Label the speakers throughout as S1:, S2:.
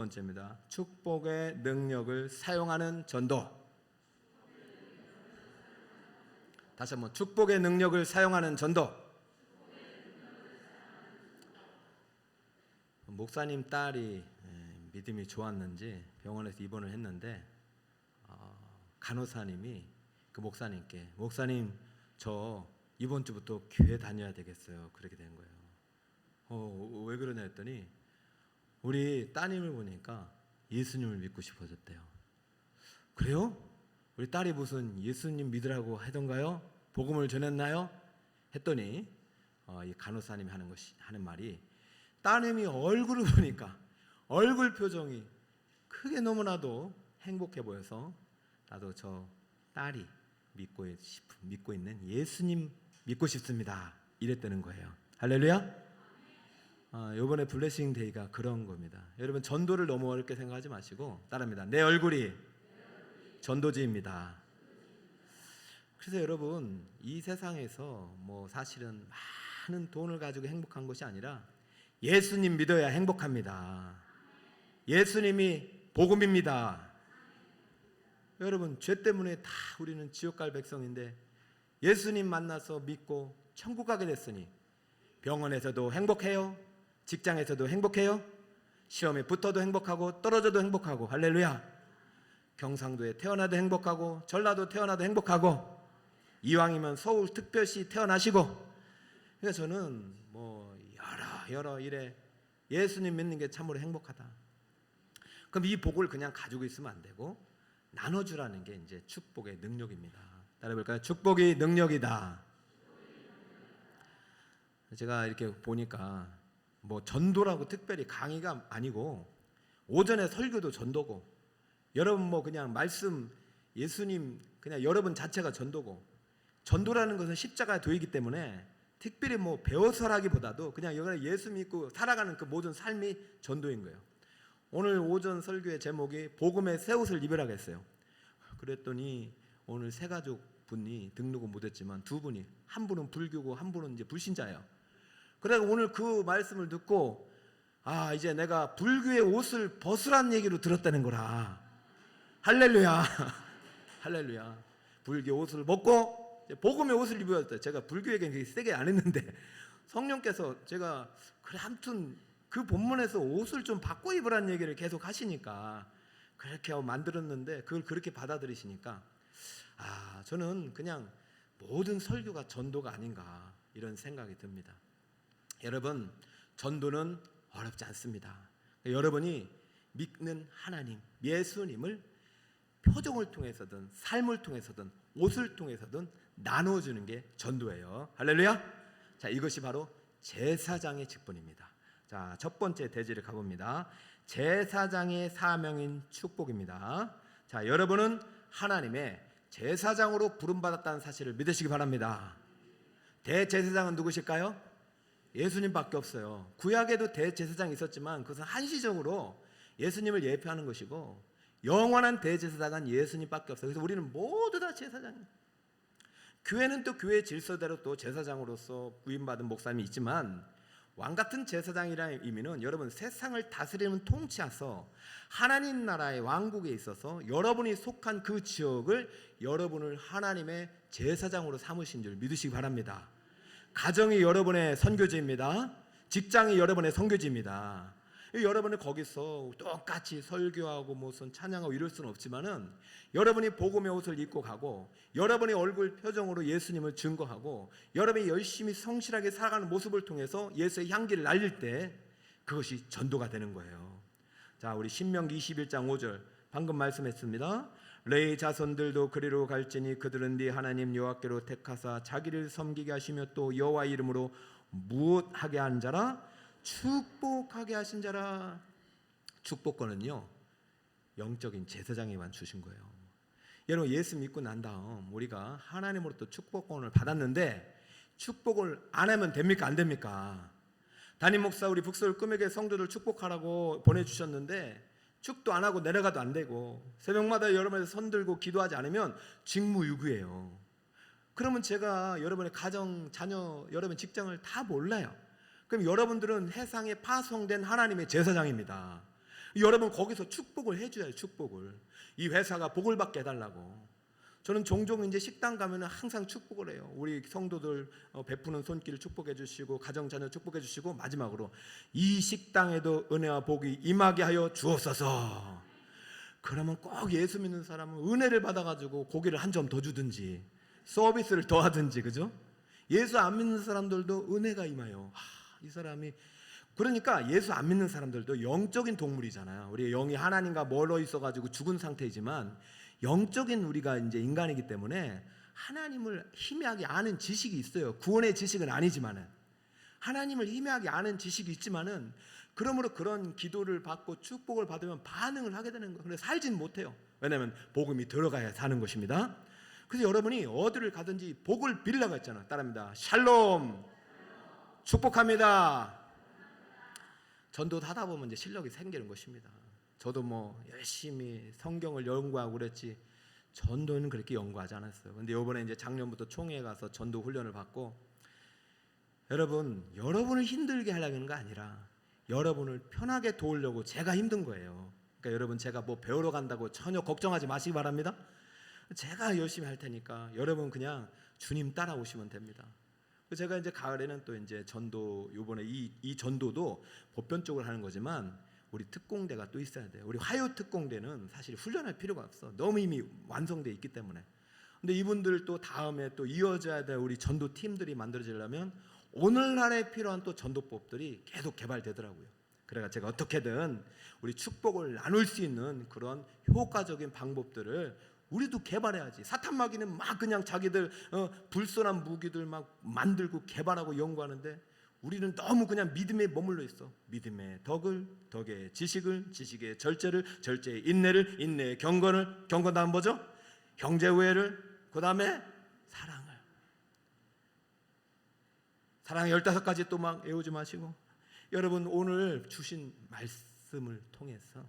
S1: 번째입니다. 축복의 능력을 사용하는 전도. 다시 한번 축복의 능력을 사용하는 전도. 목사님 딸이 믿음이 좋았는지 병원에서 입원을 했는데 간호사님이 그 목사님께 목사님 저 이번 주부터 교회 다녀야 되겠어요. 그렇게 된 거예요. 왜 그러냐 했더니 우리 따님을 보니까 예수님을 믿고 싶어졌대요. 그래요? 우리 딸이 무슨 예수님 믿으라고 하던가요? 복음을 전했나요? 했더니 이 간호사님이 하는 말이 따님이 얼굴을 보니까 얼굴 표정이 크게 너무나도 행복해 보여서 나도 저 딸이 믿고 있는 예수님 믿고 싶습니다. 이랬다는 거예요. 할렐루야. 이번에 블레싱 데이가 그런 겁니다. 여러분 전도를 너무 어렵게 생각하지 마시고 따라합니다. 내 얼굴이 전도지입니다. 그래서 여러분 이 세상에서 사실은 많은 돈을 가지고 행복한 것이 아니라 예수님 믿어야 행복합니다. 예수님이 복음입니다. 여러분 죄 때문에 다 우리는 지옥 갈 백성인데 예수님 만나서 믿고 천국 가게 됐으니 병원에서도 행복해요. 직장에서도 행복해요. 시험에 붙어도 행복하고 떨어져도 행복하고. 할렐루야. 경상도에 태어나도 행복하고 전라도 태어나도 행복하고 이왕이면 서울 특별시 태어나시고. 그래서 저는 여러 일에 예수님 믿는 게 참으로 행복하다. 그럼 이 복을 그냥 가지고 있으면 안 되고 나눠주라는 게 이제 축복의 능력입니다. 따라해볼까요? 축복이 능력이다. 제가 이렇게 보니까 전도라고 특별히 강의가 아니고 오전에 설교도 전도고 여러분 그냥 말씀 예수님 그냥 여러분 자체가 전도고 전도라는 것은 십자가의 도이기 때문에 특별히 배워서라기보다도 그냥 여기 예수 믿고 살아가는 그 모든 삶이 전도인 거예요. 오늘 오전 설교의 제목이 복음의 새 옷을 입으라고 했어요. 그랬더니 오늘 세 가족 분이 등록은 못했지만 두 분이 한 분은 불교고 한 분은 이제 불신자예요. 그래서 오늘 그 말씀을 듣고 이제 내가 불교의 옷을 벗으라는 얘기로 들었다는 거라. 할렐루야. 할렐루야. 불교 옷을 벗고 복음의 옷을 입어야 돼. 제가 불교 얘기는 세게 안 했는데 성령께서 제가 아무튼 그 본문에서 옷을 좀 바꿔 입으라는 얘기를 계속 하시니까 그렇게 만들었는데 그걸 그렇게 받아들이시니까 저는 그냥 모든 설교가 전도가 아닌가 이런 생각이 듭니다. 여러분 전도는 어렵지 않습니다. 여러분이 믿는 하나님 예수님을 표정을 통해서든 삶을 통해서든 옷을 통해서든 나눠주는 게 전도예요. 할렐루야. 자, 이것이 바로 제사장의 직분입니다. 자, 첫 번째 대지를 가봅니다. 제사장의 사명인 축복입니다. 자, 여러분은 하나님의 제사장으로 부름받았다는 사실을 믿으시기 바랍니다. 대제사장은 누구실까요? 예수님밖에 없어요. 구약에도 대제사장이 있었지만 그것은 한시적으로 예수님을 예표하는 것이고 영원한 대제사장은 예수님밖에 없어요. 그래서 우리는 모두 다 제사장이에요. 교회는 또 교회 질서대로 또 제사장으로서 부임받은 목사님이 있지만 왕같은 제사장이라는 의미는 여러분 세상을 다스리는 통치하서 하나님 나라의 왕국에 있어서 여러분이 속한 그 지역을 여러분을 하나님의 제사장으로 삼으신 줄 믿으시기 바랍니다. 가정이 여러분의 선교지입니다. 직장이 여러분의 선교지입니다. 여러분이 거기서 똑같이 설교하고 무슨 찬양하고 이럴 수는 없지만은 여러분이 복음의 옷을 입고 가고 여러분의 얼굴 표정으로 예수님을 증거하고 여러분이 열심히 성실하게 살아가는 모습을 통해서 예수의 향기를 날릴 때 그것이 전도가 되는 거예요. 자, 우리 신명기 21장 5절 방금 말씀했습니다. 레위 자손들도 그리로 갈지니 그들은 네 하나님 여호와께로 택하사 자기를 섬기게 하시며 또 여호와 이름으로 무엇하게 한 자라? 축복하게 하신 자라. 축복권은요 영적인 제사장에만 주신 거예요. 여러분 예수 믿고 난 다음 우리가 하나님으로부터 축복권을 받았는데 축복을 안 하면 됩니까? 안 됩니까? 담임 목사 우리 북서울 꿈에게 성도들 축복하라고 보내주셨는데 축도 안 하고 내려가도 안 되고 새벽마다 여러분에서 손 들고 기도하지 않으면 직무유기예요. 그러면 제가 여러분의 가정, 자녀, 여러분 직장을 다 몰라요. 그럼 여러분들은 세상에 파송된 하나님의 제사장입니다. 여러분 거기서 축복을 해줘야 축복을. 이 회사가 복을 받게 해달라고. 저는 종종 이제 식당 가면은 항상 축복을 해요. 우리 성도들 베푸는 손길 축복해 주시고 가정 자녀 축복해 주시고 마지막으로 이 식당에도 은혜와 복이 임하게 하여 주옵소서. 그러면 꼭 예수 믿는 사람은 은혜를 받아가지고 고기를 한 점 더 주든지 서비스를 더 하든지, 그죠? 예수 안 믿는 사람들도 은혜가 임하여. 이 사람이, 그러니까 예수 안 믿는 사람들도 영적인 동물이잖아요. 우리 영이 하나님과 멀어 있어가지고 죽은 상태이지만 영적인 우리가 이제 인간이기 때문에 하나님을 희미하게 아는 지식이 있어요. 구원의 지식은 아니지만은 하나님을 희미하게 아는 지식이 있지만은 그러므로 그런 기도를 받고 축복을 받으면 반응을 하게 되는 거예요. 그런데 살진 못해요. 왜냐하면 복음이 들어가야 사는 것입니다. 그래서 여러분이 어디를 가든지 복을 빌라고 했잖아요. 따라합니다. 샬롬, 축복합니다. 전도도 하다 보면 이제 실력이 생기는 것입니다. 저도 뭐 열심히 성경을 연구하고 그랬지 전도는 그렇게 연구하지 않았어요. 근데 이번에 이제 작년부터 총회에 가서 전도 훈련을 받고, 여러분을 힘들게 하려고 하는 거 아니라 여러분을 편하게 도우려고 제가 힘든 거예요. 그러니까 여러분 제가 뭐 배우러 간다고 전혀 걱정하지 마시기 바랍니다. 제가 열심히 할 테니까 여러분 그냥 주님 따라오시면 됩니다. 제가 이제 가을에는 또 이제 전도, 요번에 이 전도도 보편적으로 하는 거지만 우리 특공대가 또 있어야 돼요. 우리 화요 특공대는 사실 훈련할 필요가 없어. 너무 이미 완성되어 있기 때문에. 근데 이분들 또 다음에 또 이어져야 될 우리 전도 팀들이 만들어지려면 오늘날에 필요한 또 전도법들이 계속 개발되더라고요. 그래서 제가 어떻게든 우리 축복을 나눌 수 있는 그런 효과적인 방법들을 우리도 개발해야지. 사탄마귀는 막 그냥 자기들 불손한 무기들 막 만들고 개발하고 연구하는데 우리는 너무 그냥 믿음에 머물러 있어. 믿음의 덕을, 덕의 지식을, 지식의 절제를, 절제의 인내를, 인내의 경건을, 경건 다음 뭐죠? 형제 우애를, 그 다음에 사랑을. 사랑 15가지 또 막 외우지 마시고, 여러분 오늘 주신 말씀을 통해서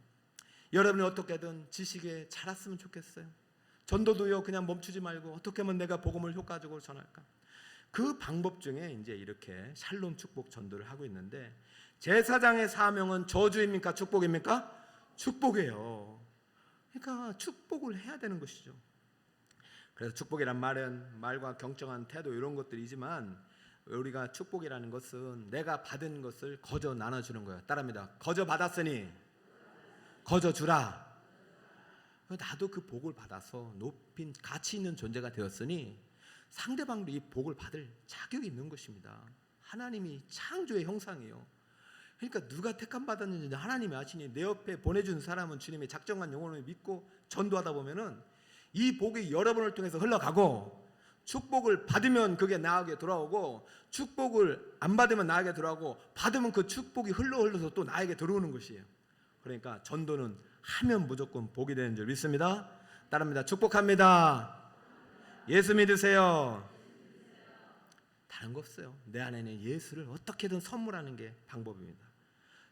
S1: 여러분이 어떻게든 지식에 자랐으면 좋겠어요. 전도도요, 그냥 멈추지 말고 어떻게 하면 내가 복음을 효과적으로 전할까? 그 방법 중에 이제 이렇게 샬롬 축복 전도를 하고 있는데, 제사장의 사명은 저주입니까? 축복입니까? 축복이에요. 그러니까 축복을 해야 되는 것이죠. 그래서 축복이란 말은 말과 경청한 태도 이런 것들이지만, 우리가 축복이라는 것은 내가 받은 것을 거저 나눠주는 거예요. 따라합니다. 거저 받았으니 거저 주라. 나도 그 복을 받아서 높인 가치 있는 존재가 되었으니 상대방도 이 복을 받을 자격이 있는 것입니다. 하나님이 창조의 형상이에요. 그러니까 누가 택함 받았는지 하나님이 아시니 내 옆에 보내준 사람은 주님의 작정한 영혼을 믿고 전도하다 보면은 이 복이 여러분을 통해서 흘러가고, 축복을 받으면 그게 나에게 돌아오고, 축복을 안 받으면 나에게 돌아오고, 받으면 그 축복이 흘러서 또 나에게 들어오는 것이에요. 그러니까 전도는 하면 무조건 복이 되는 줄 믿습니다. 따릅니다. 축복합니다. 예수 믿으세요. 다른 거 없어요. 내 안에는 예수를 어떻게든 선물하는 게 방법입니다.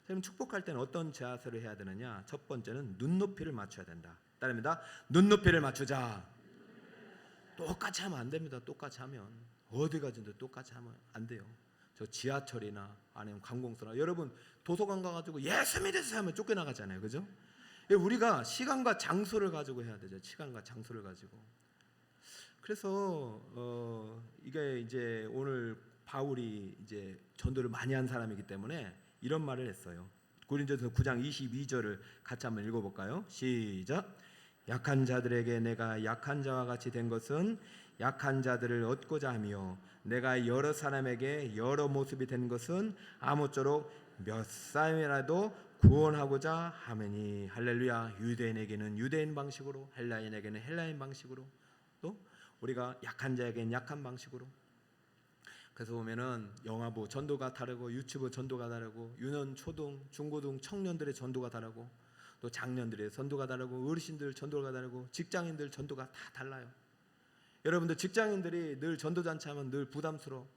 S1: 그럼 축복할 때는 어떤 자세를 해야 되느냐? 첫 번째는 눈높이를 맞춰야 된다. 따릅니다. 눈높이를 맞추자. 똑같이 하면 안 됩니다. 똑같이 하면 어디 가든지 똑같이 하면 안 돼요. 저 지하철이나 아니면 관공서나, 여러분 도서관 가가지고 예수 믿으세요 하면 쫓겨나가잖아요, 그죠? 우리가 시간과 장소를 가지고 해야 되죠. 시간과 장소를 가지고. 그래서 이게 이제 오늘 바울이 이제 전도를 많이 한 사람이기 때문에 이런 말을 했어요. 고린도서 9장 22절을 같이 한번 읽어볼까요? 시작. 약한 자들에게 내가 약한 자와 같이 된 것은 약한 자들을 얻고자 하며, 내가 여러 사람에게 여러 모습이 된 것은 아무쪼록 몇 사람이라도 구원하고자 하매니. 할렐루야. 유대인에게는 유대인 방식으로, 헬라인에게는 헬라인 방식으로, 또 우리가 약한 자에게는 약한 방식으로. 그래서 보면은 영화부 전도가 다르고, 유치부 전도가 다르고, 유년, 초등, 중고등 청년들의 전도가 다르고, 또 장년들의 전도가 다르고, 어르신들 전도가 다르고, 직장인들 전도가 다 달라요. 여러분들 직장인들이 늘 전도잔치 하면 늘 부담스러워.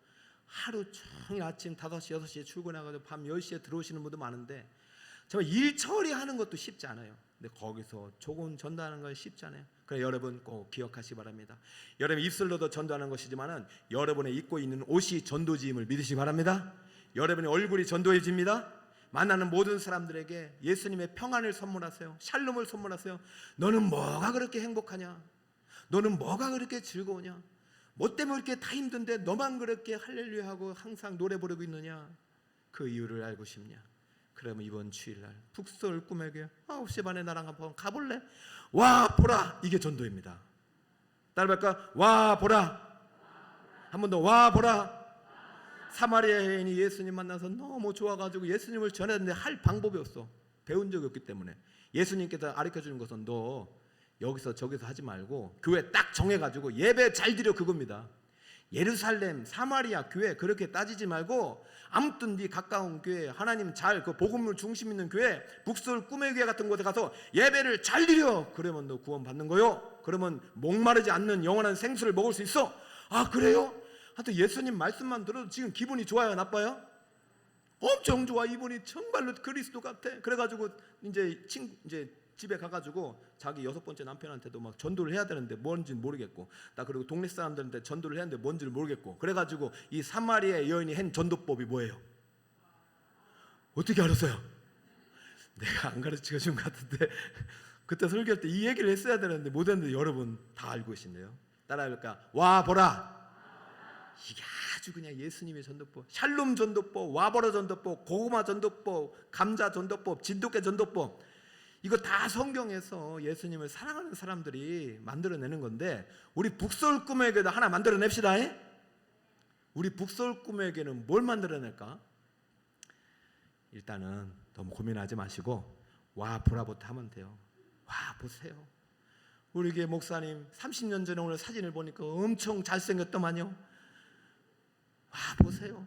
S1: 하루 종일 아침 5시, 6시에 출근해가지고 밤 10시에 들어오시는 분도 많은데 정말 일 처리하는 것도 쉽지 않아요. 근데 거기서 조금 전도하는 건 쉽지 않아요. 그래 여러분 꼭 기억하시기 바랍니다. 여러분 입술로도 전도하는 것이지만은 여러분의 입고 있는 옷이 전도지임을 믿으시기 바랍니다. 여러분의 얼굴이 전도해집니다. 만나는 모든 사람들에게 예수님의 평안을 선물하세요. 샬롬을 선물하세요. 너는 뭐가 그렇게 행복하냐? 너는 뭐가 그렇게 즐거우냐? 뭐 때문에 이렇게 다 힘든데 너만 그렇게 할렐루야 하고 항상 노래 부르고 있느냐? 그 이유를 알고 싶냐? 그러면 이번 주일날 북서울 꿈의 교회 9시 반에 나랑 한번 가볼래? 와 보라. 이게 전도입니다. 따라할까? 와 보라. 한 번 더 와 보라. 사마리아 여인이 예수님 만나서 너무 좋아가지고 예수님을 전했는데 할 방법이 없어. 배운 적이 없기 때문에. 예수님께서 가르쳐주는 것은 너 여기서 저기서 하지 말고 교회 딱 정해가지고 예배 잘 드려, 그겁니다. 예루살렘 사마리아 교회 그렇게 따지지 말고 아무튼 네 가까운 교회, 하나님 잘 그 복음을 중심 있는 교회, 북서울 꿈의 교회 같은 곳에 가서 예배를 잘 드려. 그러면 너 구원 받는 거요. 그러면 목마르지 않는 영원한 생수를 먹을 수 있어. 아 그래요? 하여튼 예수님 말씀만 들어도 지금 기분이 좋아요, 나빠요? 엄청 좋아. 이분이 정말로 그리스도 같아. 그래가지고 이제 집에 가가지고 자기 6번째 남편한테도 막 전도를 해야 되는데 뭔지 모르겠고, 나 그리고 동네 사람들한테 전도를 해야 되는데 뭔지를 모르겠고, 그래가지고 이 사마리아 여인이 한 전도법이 뭐예요? 어떻게 알았어요? 내가 안 가르쳐 준 것 같은데 그때 설교할 때 이 얘기를 했어야 되는데 못 했는데 여러분 다 알고 계시네요. 따라할까? 와 보라. 이게 아주 그냥 예수님의 전도법, 샬롬 전도법, 와보라 전도법, 고구마 전도법, 감자 전도법, 진돗개 전도법, 이거 다 성경에서 예수님을 사랑하는 사람들이 만들어내는 건데, 우리 북서울 꿈의 교회도 하나 만들어냅시다. 우리 북서울 꿈의 교회는 뭘 만들어낼까? 일단은 너무 고민하지 마시고 와 보라부터 하면 돼요. 와 보세요. 우리 교회 목사님 30년 전에 오늘 사진을 보니까 엄청 잘생겼더만요. 와 보세요.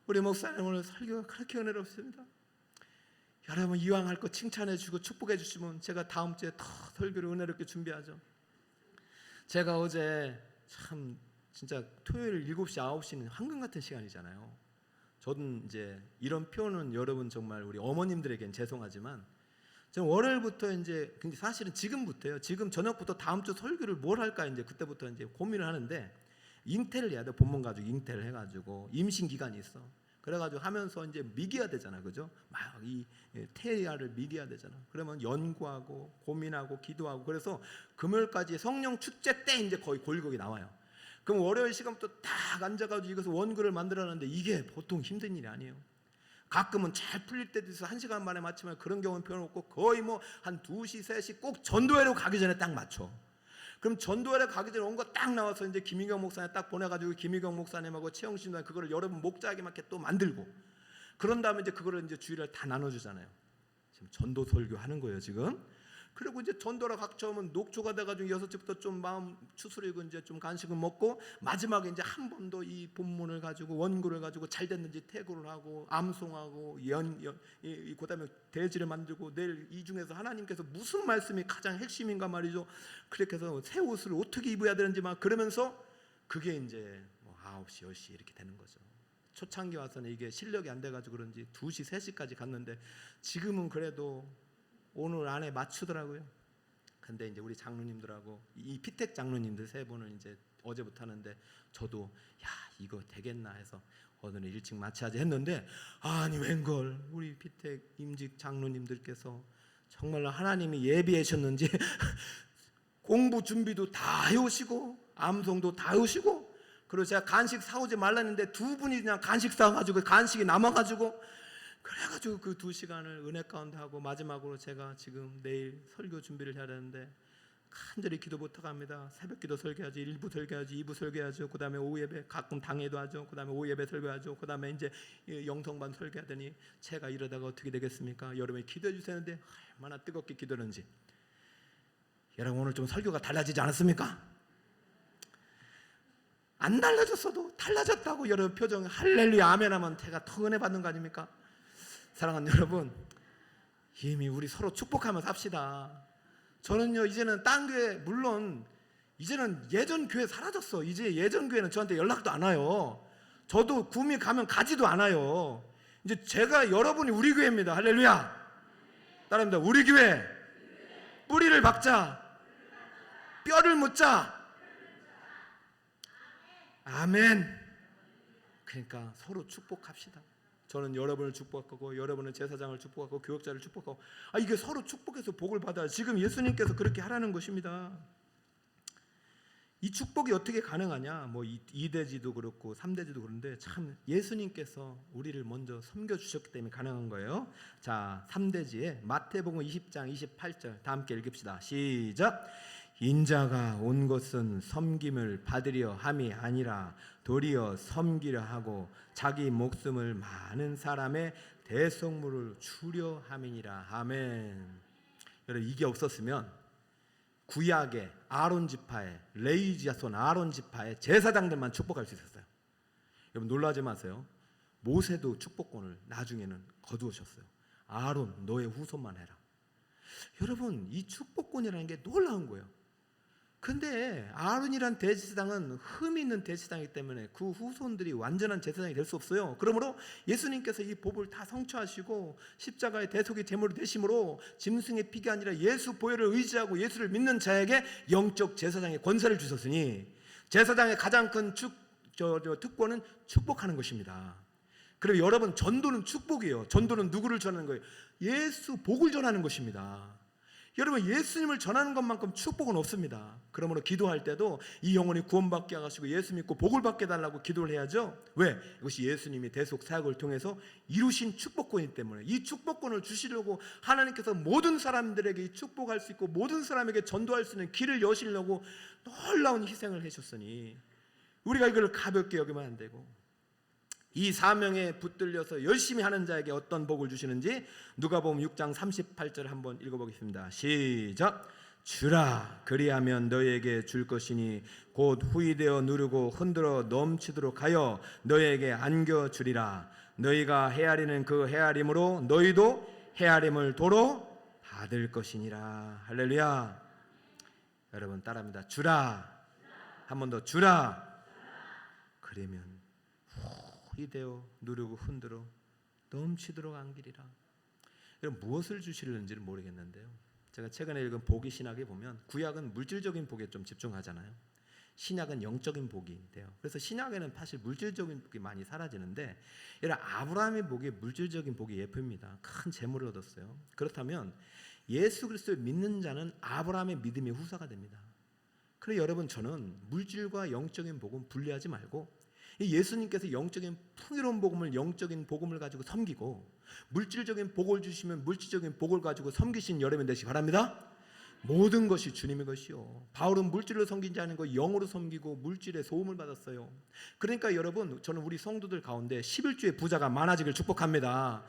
S1: 우리 목사님 오늘 설교가 그렇게 은혜롭습니다. 여러분 이왕 할 거 칭찬해 주고 축복해 주시면 제가 다음 주에 더 설교를 은혜롭게 준비하죠. 제가 어제 참 진짜 토요일 7시 9시는 황금 같은 시간이잖아요. 저는 이제 이런 표현은 여러분 정말 우리 어머님들에겐 죄송하지만 저는 월요일부터 이제 사실은 지금부터요. 지금 저녁부터 다음 주 설교를 뭘 할까 이제 그때부터 이제 고민을 하는데, 잉태를 해야 돼. 본문 가지고 잉태를 해가지고 임신 기간이 있어. 그래가지고 하면서 이제 미겨야 되잖아, 그죠? 막 이 태아를 미겨야 되잖아. 그러면 연구하고 고민하고 기도하고, 그래서 금요일까지 성령 축제 때 이제 거의 골고기 나와요. 그럼 월요일 시간부터 딱 앉아가지고 이것을 원글을 만들어놨는데 이게 보통 힘든 일이 아니에요. 가끔은 잘 풀릴 때도 있어. 1시간 만에 맞추면 그런 경우는 별로 없고, 거의 뭐 한 2시, 3시 꼭 전도회로 가기 전에 딱 맞춰. 그럼 전도회를 가기 전에 온 거 딱 나와서 이제 김희경 목사님 딱 보내가지고 김희경 목사님하고 최영신 그거를 여러분 목자에게 맞게 또 만들고, 그런 다음에 이제 그거를 이제 주일날 다 나눠주잖아요. 지금 전도 설교 하는 거예요 지금. 그리고 이제 전도라 각처면 녹초가 돼가지고 6시부터 좀 마음 추스리고 이제 좀 간식을 먹고, 마지막에 이제 한 번 더 이 본문을 가지고 원고를 가지고 잘 됐는지 태고를 하고 암송하고 그다음에 대지를 만들고, 내일 이 중에서 하나님께서 무슨 말씀이 가장 핵심인가 말이죠. 그렇게 해서 새 옷을 어떻게 입어야 되는지 막 그러면서 그게 이제 뭐 9시 10시 이렇게 되는 거죠. 초창기 와서는 이게 실력이 안 돼가지고 그런지 2시 3시까지 갔는데 지금은 그래도 오늘 안에 맞추더라고요. 근데 이제 우리 장로님들하고 이 피택 장로님들 3분은 이제 어제부터 하는데, 저도 야 이거 되겠나 해서 오늘은 일찍 마치하자 했는데, 아니 웬걸 우리 피택 임직 장로님들께서 정말로 하나님이 예비하셨는지 공부 준비도 다 해오시고 암송도 다 해오시고, 그리고 제가 간식 사오지 말랐는데 2분이 그냥 간식 사가지고 간식이 남아가지고, 그래가지고 그 2시간을 은혜 가운데 하고, 마지막으로 제가 지금 내일 설교 준비를 해야 되는데 간절히 기도 부탁합니다. 새벽 기도 설교하지, 1부 설교하지, 2부 설교하죠. 그 다음에 오후 예배 가끔 당회도 하죠. 그 다음에 오후 예배 설교하죠. 그 다음에 이제 영성반 설교하더니 제가 이러다가 어떻게 되겠습니까? 여러분이 기도해 주세요. 하는데 얼마나 뜨겁게 기도하는지. 여러분 오늘 좀 설교가 달라지지 않았습니까? 안 달라졌어도 달라졌다고 여러분 표정 할렐루야 아멘 하면 제가 더 은혜 받는 거 아닙니까? 사랑하는 여러분, 이미 우리 서로 축복하면서 삽시다. 저는요 이제는 딴 교회, 물론 이제는 예전 교회 사라졌어. 이제 예전 교회는 저한테 연락도 안 와요. 저도 구미 가면 가지도 않아요. 이제 제가 여러분이 우리 교회입니다. 할렐루야. 따라합니다. 우리 교회 뿌리를 박자, 뼈를 묻자. 아멘. 그러니까 서로 축복합시다. 저는 여러분을 축복하고 여러분은 제사장을 축복하고 교역자를 축복하고 이게 서로 축복해서 복을 받아요. 지금 예수님께서 그렇게 하라는 것입니다. 이 축복이 어떻게 가능하냐? 뭐 2대지도 그렇고 3대지도 그런데 참 예수님께서 우리를 먼저 섬겨주셨기 때문에 가능한 거예요. 자, 3대지에 마태복음 20장 28절 다 함께 읽읍시다. 시작. 인자가 온 것은 섬김을 받으려 함이 아니라 도리어 섬기려 하고 자기 목숨을 많은 사람의 대속물을 주려 함이니라. 아멘. 여러분, 이게 없었으면 구약의 아론 지파에 레위 자손 아론 지파의 제사장들만 축복할 수 있었어요. 여러분 놀라지 마세요. 모세도 축복권을 나중에는 거두셨어요. 아론 너의 후손만 해라. 여러분 이 축복권이라는 게 놀라운 거예요. 근데 아론이란 대제사장은 흠이 있는 대제사장이기 때문에 그 후손들이 완전한 제사장이 될 수 없어요. 그러므로 예수님께서 이 법을 다 성취하시고 십자가의 대속의 제물이 되심으로 짐승의 피가 아니라 예수 보혈을 의지하고 예수를 믿는 자에게 영적 제사장의 권세를 주셨으니 제사장의 가장 큰 특권은 축복하는 것입니다. 그리고 여러분 전도는 축복이에요. 전도는 누구를 전하는 거예요? 예수 복을 전하는 것입니다. 여러분 예수님을 전하는 것만큼 축복은 없습니다. 그러므로 기도할 때도 이 영혼이 구원받게 하시고 예수 믿고 복을 받게 해달라고 기도를 해야죠. 왜? 이것이 예수님이 대속 사역을 통해서 이루신 축복권이기 때문에 이 축복권을 주시려고 하나님께서 모든 사람들에게 축복할 수 있고 모든 사람에게 전도할 수 있는 길을 여시려고 놀라운 희생을 해주셨으니 우리가 이걸 가볍게 여기면 안 되고 이 사명에 붙들려서 열심히 하는 자에게 어떤 복을 주시는지 누가복음 6장 38절 한번 읽어보겠습니다. 시작. 주라 그리하면 너희에게 줄 것이니 곧 후이되어 누르고 흔들어 넘치도록 하여 너희에게 안겨주리라. 너희가 헤아리는 그 헤아림으로 너희도 헤아림을 도로 받을 것이니라. 할렐루야. 여러분 따라합니다. 주라. 한 번 더 주라. 그러면 이되어 누르고 흔들어 넘치도록 안기리라. 무엇을 주시는지를 모르겠는데요. 제가 최근에 읽은 복의 신학에 보면 구약은 물질적인 복에 좀 집중하잖아요. 신약은 영적인 복이 돼요. 그래서 신약에는 사실 물질적인 복이 많이 사라지는데 이런 아브라함의 복이 물질적인 복이 예표입니다. 큰 재물을 얻었어요. 그렇다면 예수 그리스도를 믿는 자는 아브라함의 믿음의 후사가 됩니다. 그래서 여러분 저는 물질과 영적인 복은 분리하지 말고 예수님께서 영적인 풍요로운 복음을 영적인 복음을 가지고 섬기고 물질적인 복을 주시면 물질적인 복을 가지고 섬기신 여러분 되시기 바랍니다. 모든 것이 주님의 것이요. 바울은 물질로 섬기지 않은 거 영으로 섬기고 물질의 소음을 받았어요. 그러니까 여러분 저는 우리 성도들 가운데 11주의 부자가 많아지길 축복합니다.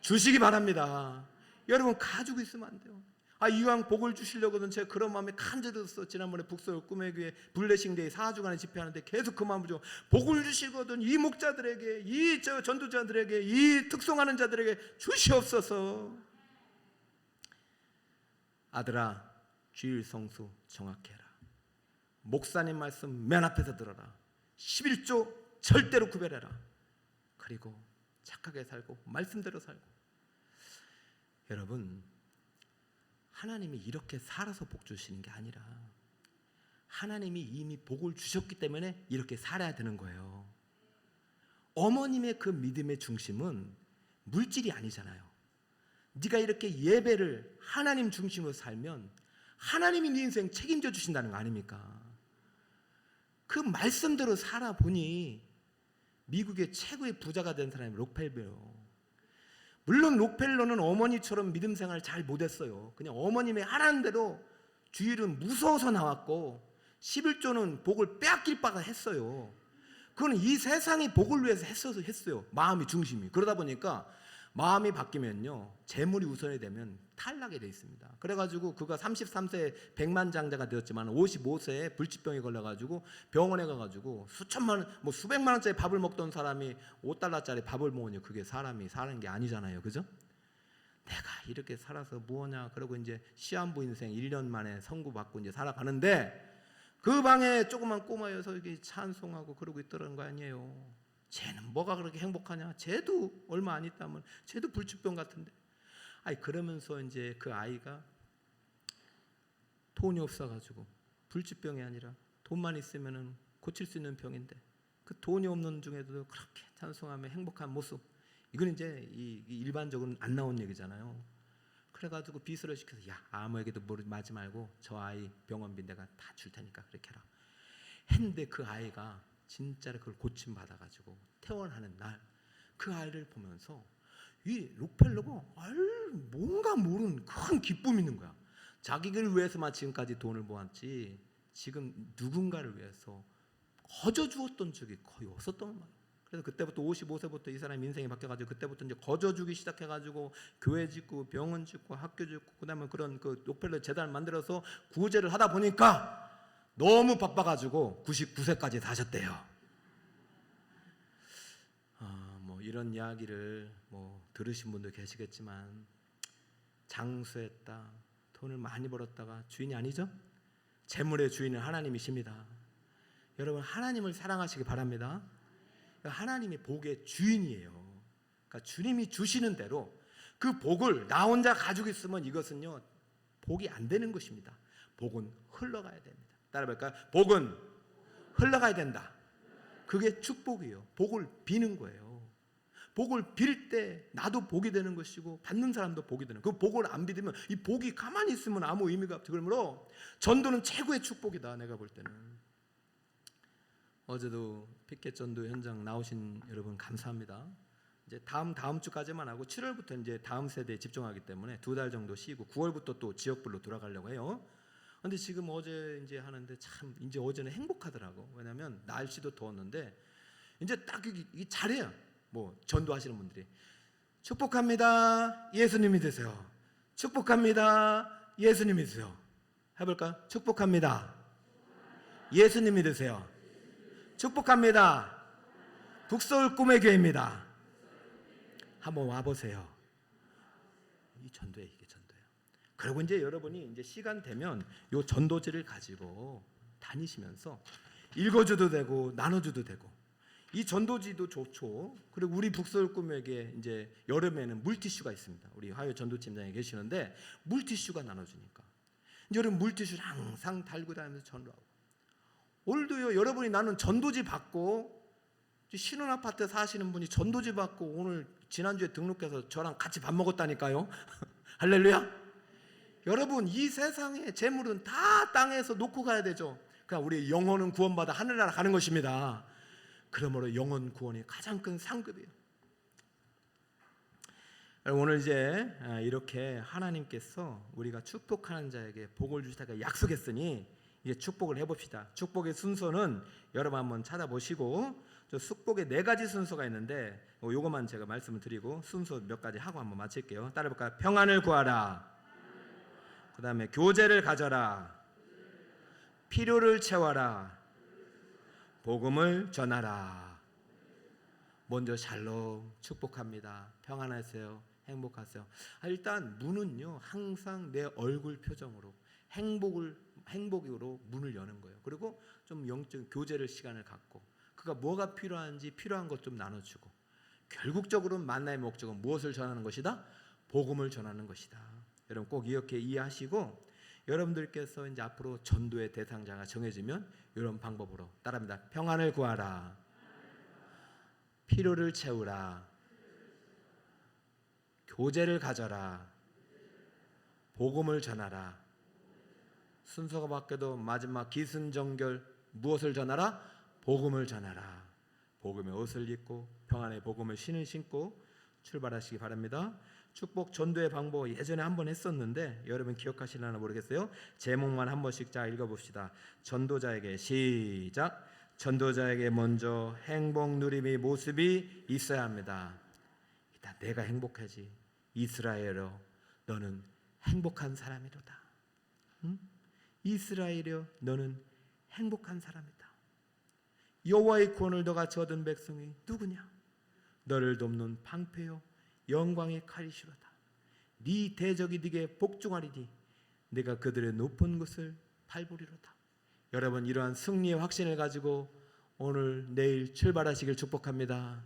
S1: 주시기 바랍니다. 여러분 가지고 있으면 안 돼요. 이왕 복을 주시려고는 제가 그런 마음에 간절했어. 지난번에 북서울 꿈의 교회 블레싱데이 4주간의 집회하는데 계속 그 마음을 좀 복을 주시거든 이 목자들에게 이 전도자들에게 이 특송하는 자들에게 주시옵소서. 아들아 주일 성수 정확히 해라. 목사님 말씀 맨 앞에서 들어라. 11조 절대로 구별해라. 그리고 착하게 살고 말씀대로 살고. 여러분 하나님이 이렇게 살아서 복 주시는 게 아니라 하나님이 이미 복을 주셨기 때문에 이렇게 살아야 되는 거예요. 어머님의 그 믿음의 중심은 물질이 아니잖아요. 네가 이렇게 예배를 하나님 중심으로 살면 하나님이 네 인생 책임져 주신다는 거 아닙니까? 그 말씀대로 살아보니 미국의 최고의 부자가 된 사람이 록펠러예요. 물론 록펠러는 어머니처럼 믿음 생활을 잘 못했어요. 그냥 어머님의 하라는 대로 주일은 무서워서 나왔고 11조는 복을 빼앗길 바가 했어요. 그건 이 세상이 복을 위해서 했어요. 마음이 중심이. 그러다 보니까 마음이 바뀌면요 재물이 우선이 되면 탈락이 돼 있습니다. 그래가지고 그가 33세에 백만장자가 되었지만 55세에 불치병에 걸려가지고 병원에 가가지고 수천만 원, 수백만 원짜리 밥을 먹던 사람이 $5짜리 밥을 먹으니 그게 사람이 사는 게 아니잖아요, 그죠? 내가 이렇게 살아서 뭐하냐 그러고 이제 시한부 인생 1년 만에 선고 받고 이제 살아가는데 그 방에 조그만 꼬마여서 이렇게 찬송하고 그러고 있더라는 거 아니에요. 쟤는 뭐가 그렇게 행복하냐? 쟤도 얼마 안 있다면 쟤도 불치병 같은데. 그러면서 이제 그 아이가 돈이 없어가지고 불치병이 아니라 돈만 있으면은 고칠 수 있는 병인데 그 돈이 없는 중에도 그렇게 찬송하며 행복한 모습. 이건 이제 이 일반적으로는 안 나온 얘기잖아요. 그래가지고 비서를 시켜서 야 아무에게도 말하지 말고 저 아이 병원비 내가 다 줄 테니까 그렇게 해라 했는데 그 아이가 진짜로 그걸 고침 받아가지고 퇴원하는 날 그 아이를 보면서 이 록펠러가 뭔가 모르는 큰 기쁨이 있는 거야. 자기를 위해서만 지금까지 돈을 모았지 지금 누군가를 위해서 거저 주었던 적이 거의 없었던 거야. 그래서 그때부터 55세부터 이 사람 인생이 바뀌어가지고 그때부터 이제 거저 주기 시작해가지고 교회 짓고 병원 짓고 학교 짓고 그다음에 그런 그 록펠러 재단을 만들어서 구제를 하다 보니까 너무 바빠가지고 99세까지 사셨대요. 뭐 이런 이야기를 뭐 들으신 분도 계시겠지만 장수했다, 돈을 많이 벌었다가 주인이 아니죠. 재물의 주인은 하나님이십니다. 여러분 하나님을 사랑하시기 바랍니다. 하나님이 복의 주인이에요. 그러니까 주님이 주시는 대로 그 복을 나 혼자 가지고 있으면 이것은요 복이 안 되는 것입니다. 복은 흘러가야 됩니다. 따라볼까요? 복은 흘러가야 된다. 그게 축복이에요. 복을 비는 거예요. 복을 빌 때 나도 복이 되는 것이고 받는 사람도 복이 되는 거예요. 그 복을 안 믿으면 이 복이 가만히 있으면 아무 의미가 없죠. 그러므로 전도는 최고의 축복이다. 내가 볼 때는. 어제도 피켓 전도 현장 나오신 여러분 감사합니다. 이제 다음 주까지만 하고 7월부터 이제 다음 세대에 집중하기 때문에 2달 정도 쉬고 9월부터 또 지역별로 돌아가려고 해요. 근데 지금 어제 이제 하는데 참 이제 어제는 행복하더라고. 왜냐면 날씨도 더웠는데 이제 딱 이 잘해요. 뭐 전도하시는 분들이 축복합니다. 예수님이 되세요. 축복합니다. 예수님이 되세요. 해볼까? 축복합니다. 예수님이 되세요. 축복합니다. 북서울 꿈의 교회입니다. 한번 와보세요. 이 전도에 이게 전도예요. 그리고 이제 여러분이 이제 시간 되면 요 전도지를 가지고 다니시면서 읽어줘도 되고 나눠줘도 되고 이 전도지도 좋죠. 그리고 우리 북서울 꿈에게 이제 여름에는 물티슈가 있습니다. 우리 화요 전도팀장에 계시는데 물티슈가 나눠주니까 여러분 물티슈를 항상 달고 다니면서 전도하고 오늘도요 여러분이 나는 전도지 받고 신혼아파트 사시는 분이 전도지 받고 오늘 지난주에 등록해서 저랑 같이 밥 먹었다니까요. 할렐루야. 여러분 이 세상의 재물은 다 땅에서 놓고 가야 되죠. 그러니까 우리 영혼은 구원받아 하늘나라 가는 것입니다. 그러므로 영혼 구원이 가장 큰 상급이에요. 오늘 이제 이렇게 하나님께서 우리가 축복하는 자에게 복을 주시다가 약속했으니 이제 축복을 해봅시다. 축복의 순서는 여러분 한번 찾아보시고 저 축복의 4가지 순서가 있는데 요것만 제가 말씀을 드리고 순서 몇 가지 하고 한번 마칠게요. 따라볼까요? 평안을 구하라. 그 다음에 교제를 가져라. 필요를 채워라. 복음을 전하라. 먼저 샬롬 축복합니다. 평안하세요. 행복하세요. 일단 문은요 항상 내 얼굴 표정으로 행복으로 문을 여는 거예요. 그리고 좀 영적 교제를 시간을 갖고 그가 뭐가 필요한지 필요한 것 좀 나눠주고 결국적으로 만나의 목적은 무엇을 전하는 것이다? 복음을 전하는 것이다. 여러분 꼭 이렇게 이해하시고 여러분들께서 이제 앞으로 전도의 대상자가 정해지면 이런 방법으로 따라합니다. 평안을 구하라. 필요를 채우라. 교제를 가져라. 복음을 전하라. 순서가 바뀌어도 마지막 기승전결 무엇을 전하라? 복음을 전하라. 복음의 옷을 입고 평안의 복음을 신고 출발하시기 바랍니다. 축복 전도의 방법 예전에 한번 했었는데 여러분 기억하시려나 모르겠어요. 제목만 한 번씩 자 읽어봅시다. 전도자에게 시작. 전도자에게 먼저 행복 누림의 모습이 있어야 합니다. 일단 내가 행복하지. 이스라엘여 너는 행복한 사람이로다. 응? 이스라엘여 너는 행복한 사람이다. 여호와의 구원을 너같이 얻은 백성이 누구냐? 너를 돕는 방패요 영광의 칼이시로다. 네 대적이 네게 복종하리니 네가 그들의 높은 곳을 밟으리로다. 여러분 이러한 승리의 확신을 가지고 오늘 내일 출발하시길 축복합니다.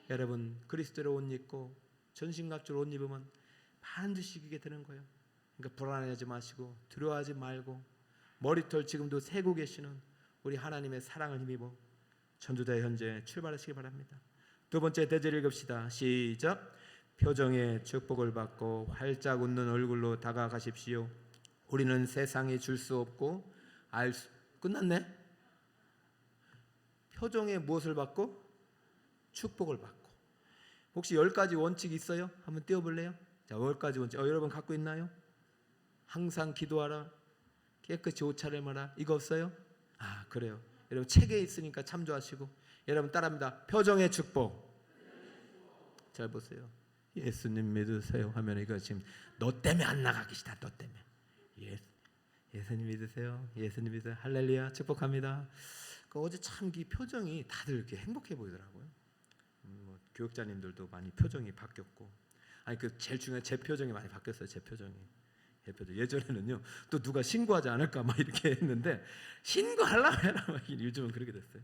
S1: 여러분 그리스도로 옷 입고 전신갑주로 옷 입으면 반드시 이기게 되는 거예요. 그러니까 불안해하지 마시고 두려워하지 말고 머리털 지금도 세고 계시는 우리 하나님의 사랑을 힘입어 전도자 현재 출발하시기 바랍니다. 두 번째 대절 읽읍시다. 시작. 표정에 축복을 받고 활짝 웃는 얼굴로 다가가십시오. 우리는 세상에 줄 수 없고 끝났네. 표정에 무엇을 받고? 축복을 받고. 혹시 10가지 원칙 있어요? 한번 띄워볼래요? 자, 10가지 원칙 여러분 갖고 있나요? 항상 기도하라, 깨끗이 옷차림을 하라, 이거 없어요? 아, 그래요. 여러분 책에 있으니까 참조하시고. 여러분 따라합니다. 표정의 축복. 잘 보세요. 예수님 믿으세요 하면 이거 지금 너 때문에 안 나가 계시다. 너 때문에. 예수님 믿으세요. 예수님 믿으세요. 할렐루야. 축복합니다. 어제 참 이 표정이 다들 이렇게 행복해 보이더라고요. 뭐 교육자님들도 많이 표정이 바뀌었고, 아니 그 제일 중요한 제 표정이 많이 바뀌었어요. 제 표정이. 예전에는요 또 누가 신고하지 않을까 막 이렇게 했는데 신고하려고 해라 막 요즘은 그렇게 됐어요.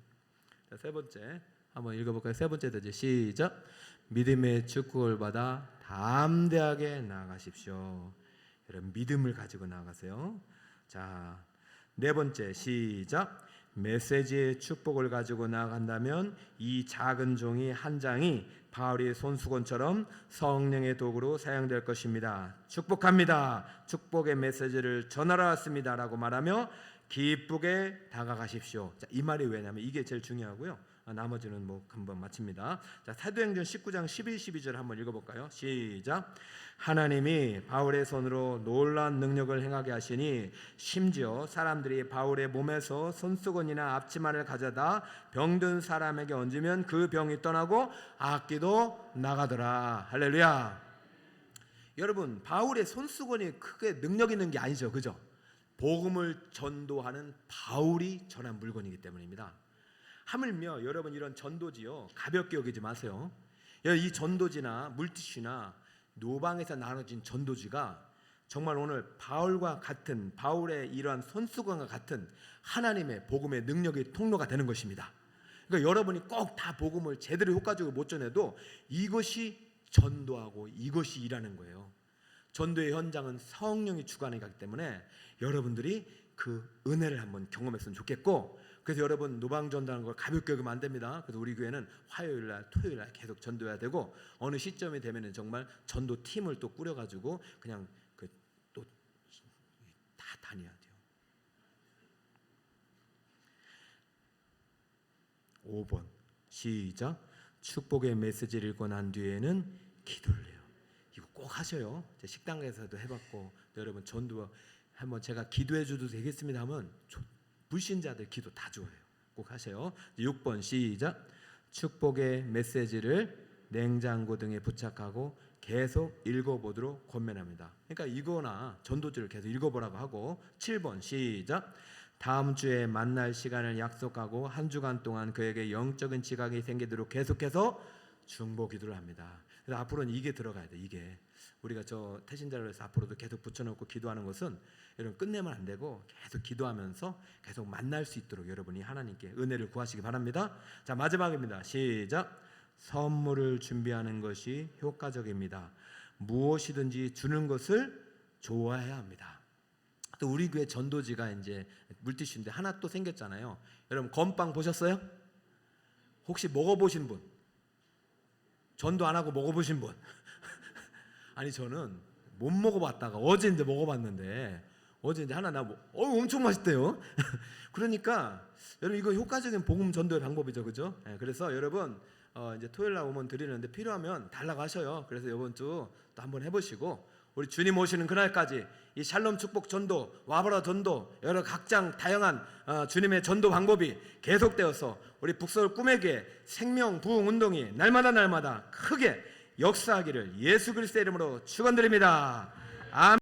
S1: 자, 세 번째 한번 읽어볼까요? 세 번째 대제 시작. 믿음의 축복을 받아 담대하게 나아가십시오. 여러분 믿음을 가지고 나아가세요. 자, 네 번째 시작. 메시지의 축복을 가지고 나아간다면 이 작은 종이 한 장이 바울의 손수건처럼 성령의 도구로 사용될 것입니다. 축복합니다. 축복의 메시지를 전하러 왔습니다 라고 말하며 기쁘게 다가가십시오. 자, 이 말이 왜냐면 이게 제일 중요하고요. 나머지는 뭐 한번 마칩니다. 자, 사도행전 19장 11, 12절 한번 읽어볼까요? 시작. 하나님이 바울의 손으로 놀라운 능력을 행하게 하시니 심지어 사람들이 바울의 몸에서 손수건이나 앞치마를 가져다 병든 사람에게 얹으면 그 병이 떠나고 악기도 나가더라. 할렐루야. 여러분 바울의 손수건이 크게 능력 있는 게 아니죠, 그죠? 복음을 전도하는 바울이 전한 물건이기 때문입니다. 하물며 여러분 이런 전도지요 가볍게 여기지 마세요. 이 전도지나 물티슈나 노방에서 나눠진 전도지가 정말 오늘 바울과 같은 바울의 이러한 손수건과 같은 하나님의 복음의 능력의 통로가 되는 것입니다. 그러니까 여러분이 꼭 다 복음을 제대로 효과적으로 못 전해도 이것이 전도하고 이것이 일하는 거예요. 전도의 현장은 성령이 주관하기 때문에 여러분들이 그 은혜를 한번 경험했으면 좋겠고, 그래서 여러분 노방 전도하는 걸 가볍게 여기면 안 됩니다. 그래서 우리 교회는 화요일날 토요일날 계속 전도해야 되고, 어느 시점이 되면은 정말 전도 팀을 또 꾸려가지고 그냥 그 또 다 다녀야 돼요. 5번 시작. 축복의 메시지를 읽고 난 뒤에는 기도를 해요. 이거 꼭 하셔요. 식당에서도 해봤고, 여러분 전도 한번 제가 기도해 줘도 되겠습니다 하면 불신자들 기도 다 좋아요. 꼭 하세요. 6번 시작. 축복의 메시지를 냉장고 등에 부착하고 계속 읽어보도록 권면합니다. 그러니까 이거나 전도지를 계속 읽어보라고 하고. 7번 시작. 다음 주에 만날 시간을 약속하고 한 주간 동안 그에게 영적인 지각이 생기도록 계속해서 중보 기도를 합니다. 그래서 앞으로는 이게 들어가야 돼. 이게 우리가 저 태신자를 해서 앞으로도 계속 붙여놓고 기도하는 것은 여러분 끝내면 안 되고 계속 기도하면서 계속 만날 수 있도록 여러분이 하나님께 은혜를 구하시기 바랍니다. 자, 마지막입니다. 시작. 선물을 준비하는 것이 효과적입니다. 무엇이든지 주는 것을 좋아해야 합니다. 또 우리 교회 전도지가 이제 물티슈인데 하나 또 생겼잖아요. 여러분 건빵 보셨어요? 혹시 먹어보신 분? 전도 안 하고 먹어보신 분? 아니 저는 못 먹어봤다가 어제 이제 먹어봤는데 어제 이제 하나 엄청 맛있대요. 그러니까 여러분 이거 효과적인 복음 전도의 방법이죠, 그죠? 네, 그래서 여러분 이제 토요일 날 오면 드리는데 필요하면 달라고 하셔요. 그래서 이번 주 또 한번 해보시고 우리 주님 오시는 그날까지 이 샬롬 축복 전도, 와보라 전도, 여러 각장 다양한 주님의 전도 방법이 계속되어서 우리 북서울 꿈의 교회 생명 부흥 운동이 날마다 크게 역사하기를 예수 그리스도의 이름으로 축원드립니다. 아멘.